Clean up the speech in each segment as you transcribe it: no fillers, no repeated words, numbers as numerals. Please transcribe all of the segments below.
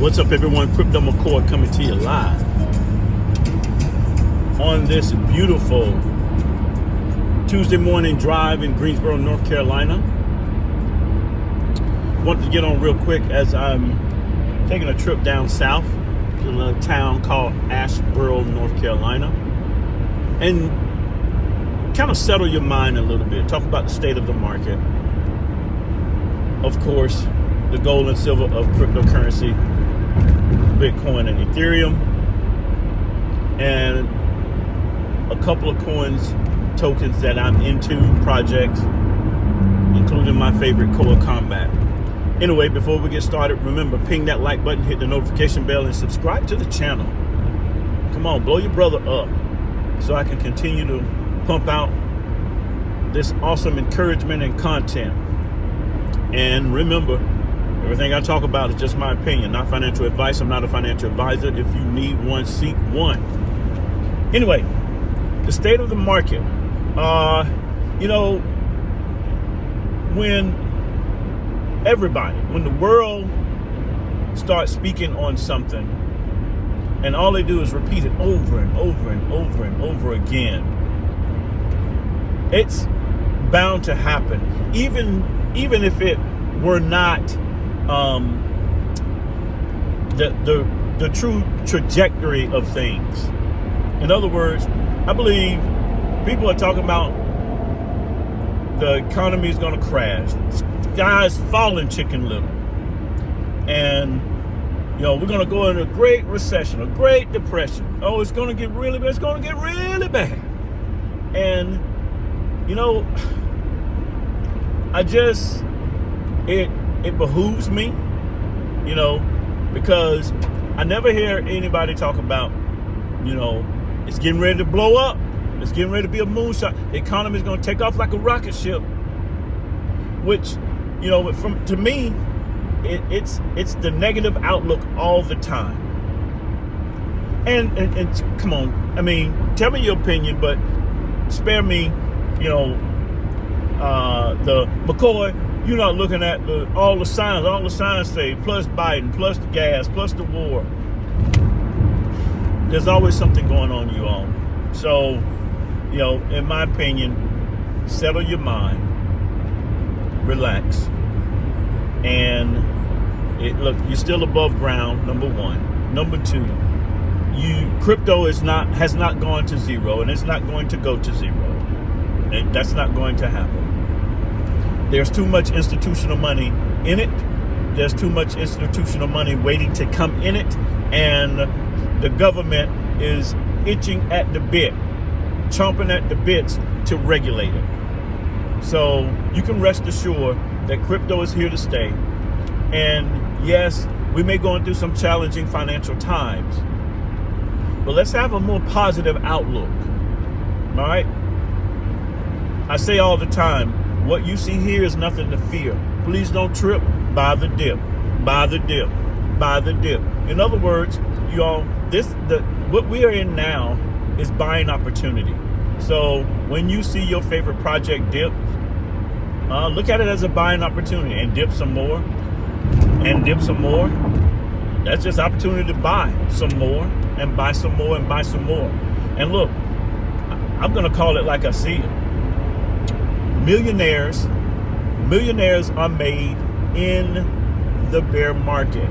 What's up, everyone? Crypto McCoy coming to you live on this beautiful Tuesday morning drive in Greensboro, North Carolina. Wanted to get on real quick as I'm taking a trip down south to a little town called Asheboro, North Carolina, and kind of settle your mind a little bit. Talk about the state of the market. Of course, the gold and silver of cryptocurrency, Bitcoin and Etherum, and a couple of coins, tokens that I'm into, projects, including my favorite Core Combat. Anyway, before we get started, remember, ping that like button, hit the notification bell, and subscribe to the channel. Come on, blow your brother up so I can continue to pump out this awesome encouragement and content. And remember, everything I talk about is just my opinion, not financial advice. I'm not a financial advisor. If you need one, seek one. Anyway, the state of the market. When the world starts speaking on something and all they do is repeat it over and over and over and over again, it's bound to happen. Even if it were not the true trajectory of things. In other words, I believe people are talking about the economy is going to crash. The sky's falling, Chicken Little. And, we're going to go into a great recession, a great depression. Oh, it's going to get really bad. It's going to get really bad. And, it behooves me, because I never hear anybody talk about, it's getting ready to blow up. It's getting ready to be a moonshot. The economy is going to take off like a rocket ship, which, to me, it's the negative outlook all the time. And come on, tell me your opinion, but spare me, the McCoy. You're not looking at all the signs. All the signs say plus Biden, plus the gas, plus the war. There's always something going on, you all. So, in my opinion, settle your mind, relax, and look. You're still above ground. Number one. Number two, crypto has not gone to zero, and it's not going to go to zero. And that's not going to happen. There's too much institutional money in it. There's too much institutional money waiting to come in it. And the government is itching at the bit, chomping at the bits to regulate it. So you can rest assured that crypto is here to stay. And yes, we may go through some challenging financial times, but let's have a more positive outlook. All right? I say all the time, what you see here is nothing to fear. Please don't trip. Buy the dip. Buy the dip. Buy the dip. In other words, y'all, what we are in now is buying opportunity. So when you see your favorite project dip, look at it as a buying opportunity and dip some more and dip some more. That's just opportunity to buy some more and buy some more and buy some more. And look, I'm going to call it like I see it. Millionaires are made in the bear market.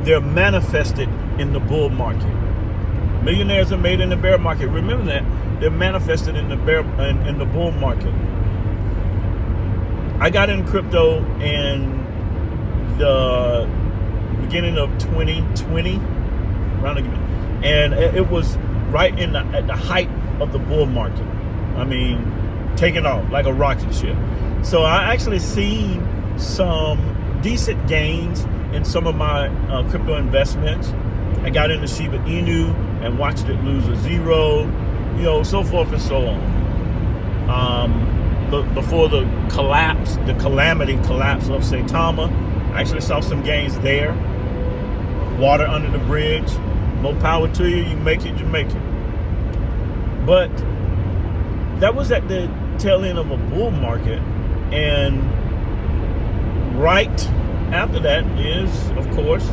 They're manifested in the bull market. Millionaires are made in the bear market. Remember that. They're manifested in the bull market. I got in crypto in the beginning of 2020, and it was right at the height of the bull market. Taking off like a rocket ship. So I actually seen some decent gains in some of my crypto investments. I got into Shiba Inu and watched it lose a zero, so forth and so on. Before the calamity collapse of Saitama, I actually saw some gains there. Water under the bridge. More power to you. You make it, you make it. But that was at the tail end of a bull market, and right after that is, of course,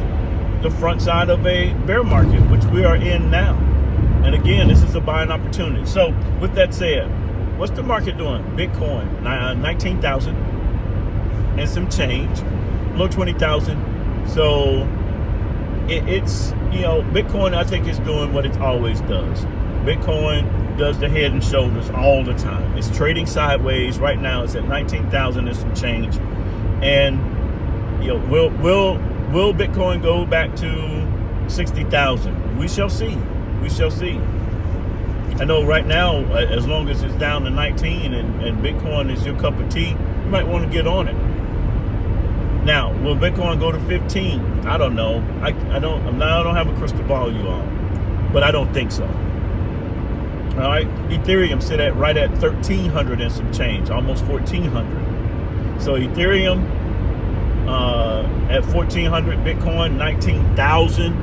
the front side of a bear market, which we are in now. And again, this is a buying opportunity. So with that said, what's the market doing? Bitcoin, 19,000 and some change, below 20,000. So it's, Bitcoin, I think, is doing what it always does. Bitcoin does the head and shoulders all the time. It's trading sideways. Right now it's at 19,000 and some change. And will Bitcoin go back to 60,000? We shall see. We shall see. I know right now, as long as it's down to 19 and Bitcoin is your cup of tea, you might want to get on it. Now, will Bitcoin go to 15? I don't know. I don't have a crystal ball, you all, but I don't think so. All right, Ethereum sit right at 1,300 and some change, almost 1,400. So Ethereum at 1,400, Bitcoin 19,000.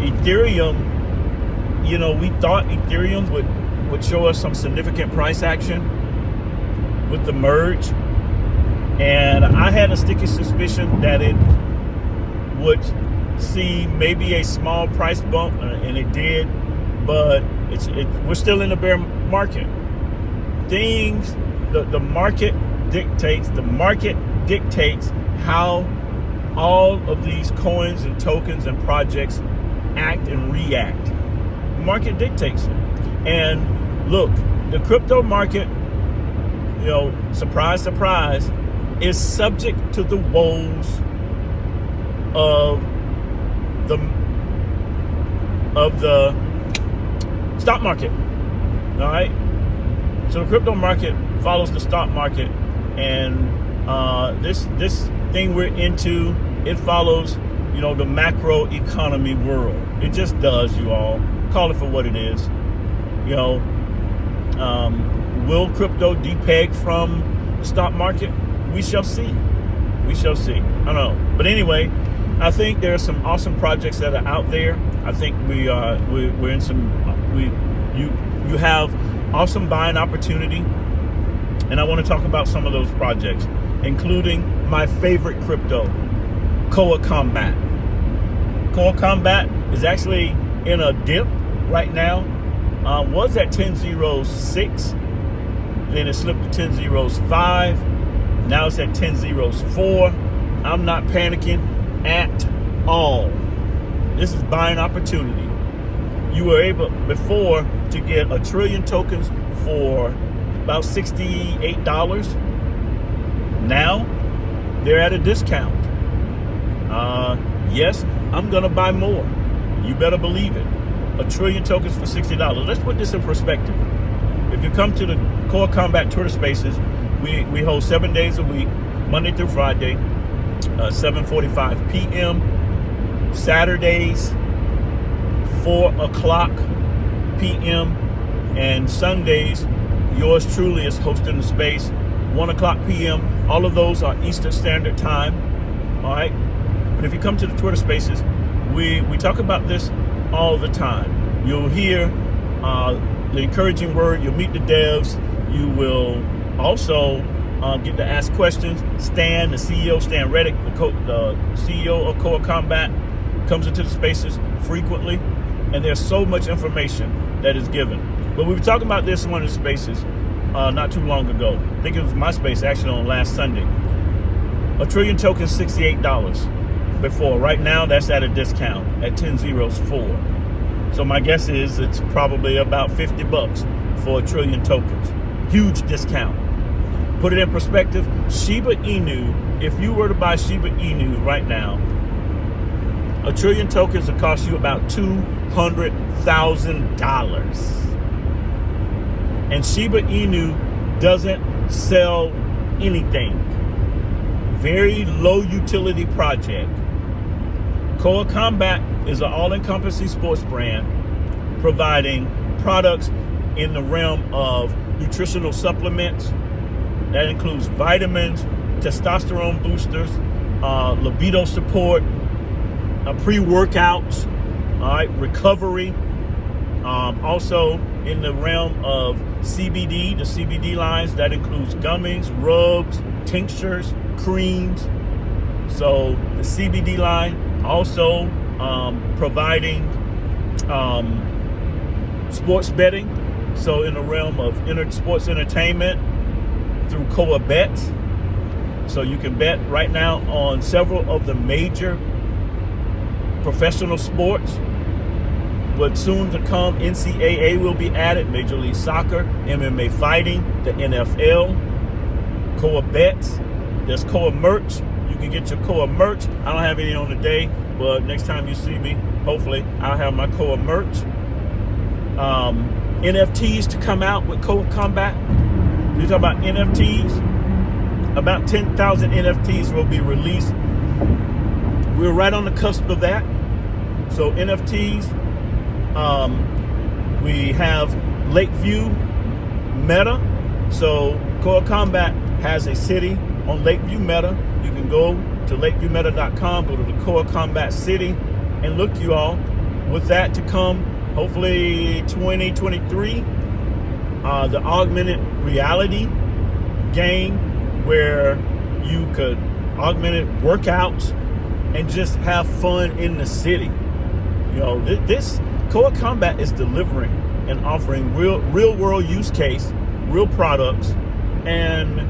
Ethereum, we thought Ethereum would show us some significant price action with the merge. And I had a sticky suspicion that it would see maybe a small price bump, and it did, but we're still in a bear market. The market dictates how all of these coins and tokens and projects act and react. The market dictates it. And look, the crypto market, surprise, surprise, is subject to the woes of the stock market. All right, so the crypto market follows the stock market, and this thing we're into, it follows the macro economy world. It just does, you all. Call it for what it is. Will crypto depeg from the stock market? We shall see. We shall see. I don't know. But anyway, I think there are some awesome projects that are out there. I think we're in some. You have awesome buying opportunity, and I want to talk about some of those projects, including my favorite crypto, Koa Combat. Koa Combat is actually in a dip right now. Was at 10.06, then it slipped to 10.05. Now it's at 10.04. I'm not panicking at all. This is buying opportunity. You were able before to get 1 trillion tokens for about $68. Now they're at a discount. Yes, I'm gonna buy more. You better believe it. 1 trillion tokens for $60. Let's put this in perspective. If you come to the Core Combat Twitter Spaces, we hold 7 days a week, Monday through Friday, 7:45 p.m. Saturdays, 4 o'clock p.m. and Sundays, yours truly is hosting the space, 1 o'clock p.m. All of those are Eastern Standard Time. All right. But if you come to the Twitter Spaces, we talk about this all the time. You'll hear the encouraging word. You'll meet the devs. You will also get to ask questions. Stan, the CEO, Stan Reddick, the CEO of Koa Combat, comes into the spaces frequently, and there's so much information that is given. But we were talking about this in one of the spaces not too long ago. I think it was my space actually on last Sunday. 1 trillion tokens, $68 before. Right now, that's at a discount at 10.04. So my guess is it's probably about $50 for 1 trillion tokens. Huge discount. Put it in perspective, Shiba Inu, if you were to buy Shiba Inu right now, 1 trillion tokens will cost you about $200,000. And Shiba Inu doesn't sell anything. Very low utility project. Koa Combat is an all-encompassing sports brand providing products in the realm of nutritional supplements. That includes vitamins, testosterone boosters, libido support, pre-workouts, all right, recovery. Also in the realm of CBD, the CBD lines, that includes gummies, rubs, tinctures, creams. So the CBD line, also providing sports betting. So in the realm of sports entertainment through Koa Bets. So you can bet right now on several of the major professional sports. But soon to come, NCAA will be added, Major League Soccer, MMA fighting, the NFL, Koa Bets. There's Koa merch. You can get your Koa merch. I don't have any on today, but next time you see me, hopefully I'll have my Koa merch. NFTs to come out with Koa Combat. You talk about NFTs. About 10,000 NFTs will be released. We're right on the cusp of that. So NFTs. We have Lakeview Meta. So Koa Combat has a city on Lakeview Meta. You can go to lakeviewmeta.com, go to the Koa Combat City, and look, you all, with that to come, hopefully 2023, the augmented reality game where you could augmented workouts and just have fun in the city. You know, this Koa Combat is delivering and offering real world use case, real products, and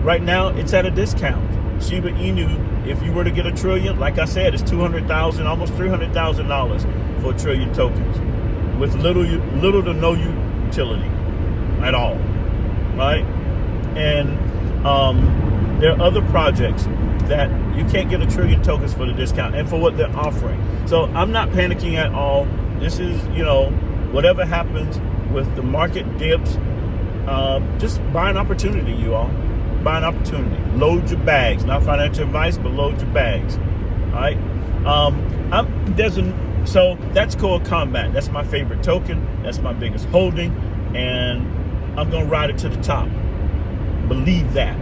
right now it's at a discount. Shiba Inu, if you were to get a trillion, like I said, it's $200,000, almost $300,000 for a trillion tokens, with little to no utility at all, right? And there are other projects that you can't get a trillion tokens for the discount and for what they're offering. So I'm not panicking at all. This is, you know, whatever happens with the market dips, just buy an opportunity, you all. Buy an opportunity. Load your bags. Not financial advice, but load your bags. All right. So that's Koa Combat. That's my favorite token. That's my biggest holding, and I'm gonna ride it to the top. Believe that.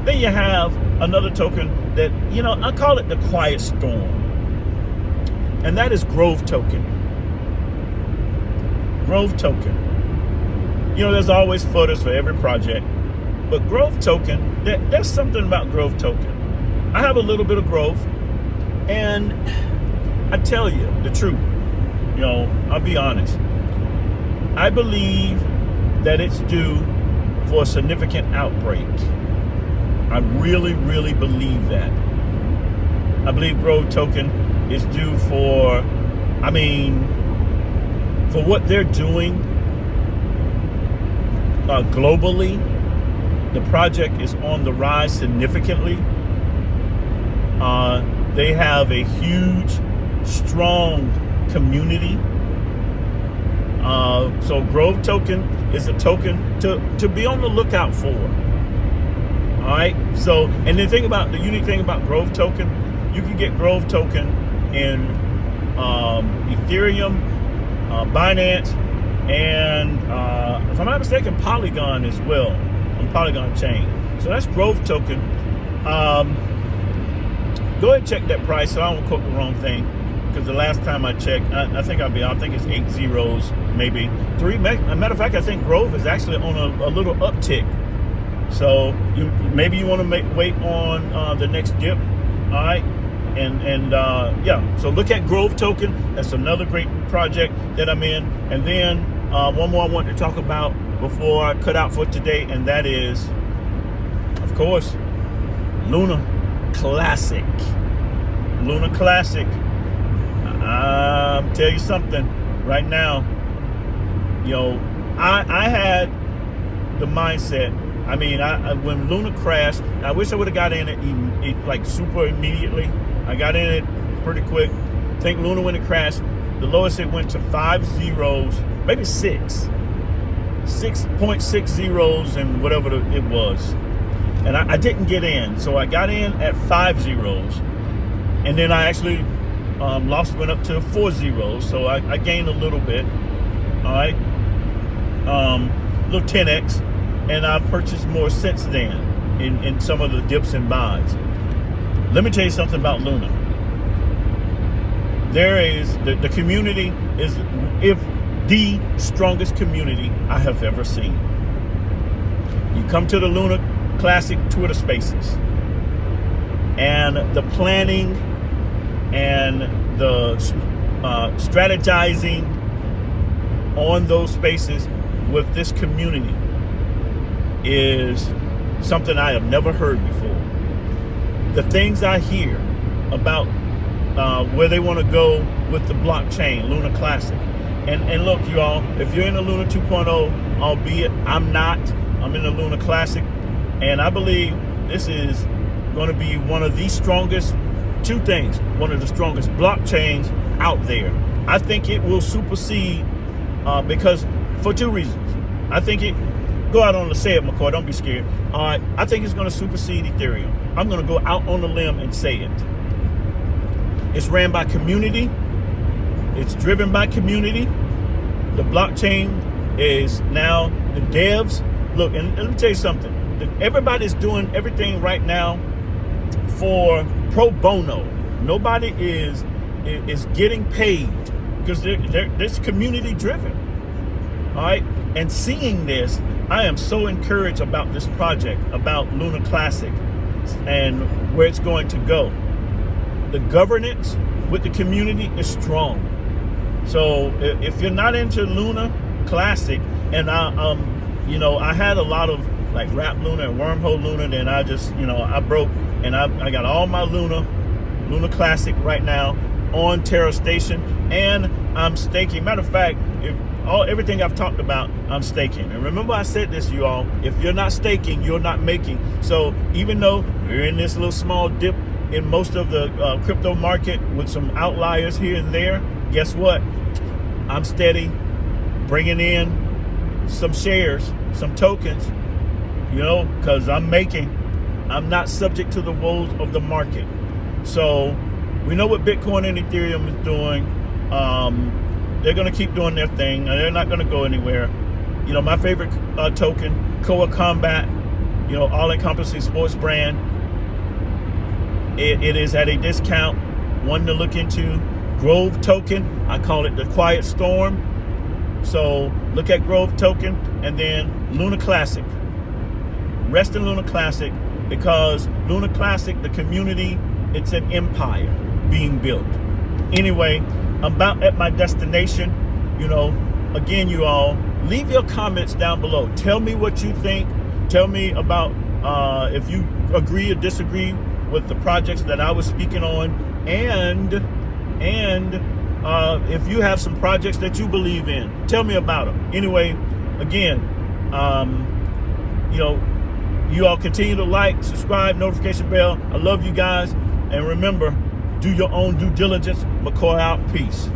Then you have another token that, you know, I call it the quiet storm, and that is Grove Token. Grove Token. You know, there's always footers for every project, but Grove Token, there's something about Grove Token. I have a little bit of Grove, and I tell you the truth. You know, I'll be honest. I believe that it's due for a significant outbreak. I really, really believe that. I believe Grove Token is due for what they're doing globally. The project is on the rise significantly. They have a huge, strong community. So Grove Token is a token to be on the lookout for. All right. So, and the unique thing about Grove Token, you can get Grove Token in Ethereum, Binance, and if I'm not mistaken, Polygon as well, on Polygon chain. So that's Grove Token. Go ahead and check that price so I don't quote the wrong thing, because the last time I checked, I think it's 8 zeros, maybe 3. Matter of fact, I think Grove is actually on a little uptick. So maybe you want to wait on the next dip, all right? And yeah, so look at Grove Token. That's another great project that I'm in. And then one more I want to talk about before I cut out for today, and that is, of course, Luna Classic. Luna Classic. Tell you something right now. You know, I had the mindset. I mean, when Luna crashed, I wish I would have got in it like super immediately. I got in it pretty quick. I think Luna, when it crashed, the lowest it went to 5 zeros, maybe 6.6 zeros and whatever it was. And I didn't get in. So I got in at 5 zeros. And then I actually went up to 4 zeros. So I gained a little bit. All right. Little 10x. And I've purchased more since then in some of the dips and buys. Let me tell you something about Luna. There is, the community is the strongest community I have ever seen. You come to the Luna Classic Twitter Spaces, and the planning and the strategizing on those spaces with this community is something I have never heard before. The things I hear about where they want to go with the blockchain, Luna Classic. And look, you all, if you're in the Luna 2.0, albeit I'm not, I'm in the Luna Classic, and I believe this is going to be one of the strongest, two things, one of the strongest blockchains out there. I think it will supersede, because for two reasons. I think it, go out on the say it, McCoy, don't be scared. All right, I think it's going to supersede Ethereum. I'm going to go out on the limb and say it. It's ran by community. It's driven by community. The blockchain is now the devs. Look, and let me tell you something. Everybody's doing everything right now for pro bono. Nobody is getting paid because this community driven. All right, and seeing this, I am so encouraged about this project, about Luna Classic, and where it's going to go. The governance with the community is strong. So if you're not into Luna Classic, and I had a lot of like Wrap Luna and Wormhole Luna, then I just, I broke, and I got all my Luna Classic right now on Terra Station, and I'm staking. Matter of fact, everything I've talked about, I'm staking. And remember I said this, you all, if you're not staking, you're not making. So even though we're in this little small dip in most of the crypto market with some outliers here and there, guess what? I'm steady bringing in some shares, some tokens, because I'm not subject to the woes of the market. So we know what Bitcoin and Ethereum is doing. They're going to keep doing their thing, and they're not going to go anywhere. My favorite token, Koa Combat, all-encompassing sports brand. It is at a discount, one to look into. Grove token, I call it the quiet storm. So look at Grove token, and then Luna Classic. Rest in Luna Classic, because Luna Classic, the community, it's an empire being built. Anyway, I'm about at my destination. Again, you all, leave your comments down below. Tell me what you think. Tell me about if you agree or disagree with the projects that I was speaking on, and if you have some projects that you believe in, tell me about them. Anyway, again, you all continue to like, subscribe, notification bell. I love you guys, and remember, do your own due diligence. McCoy out. Peace.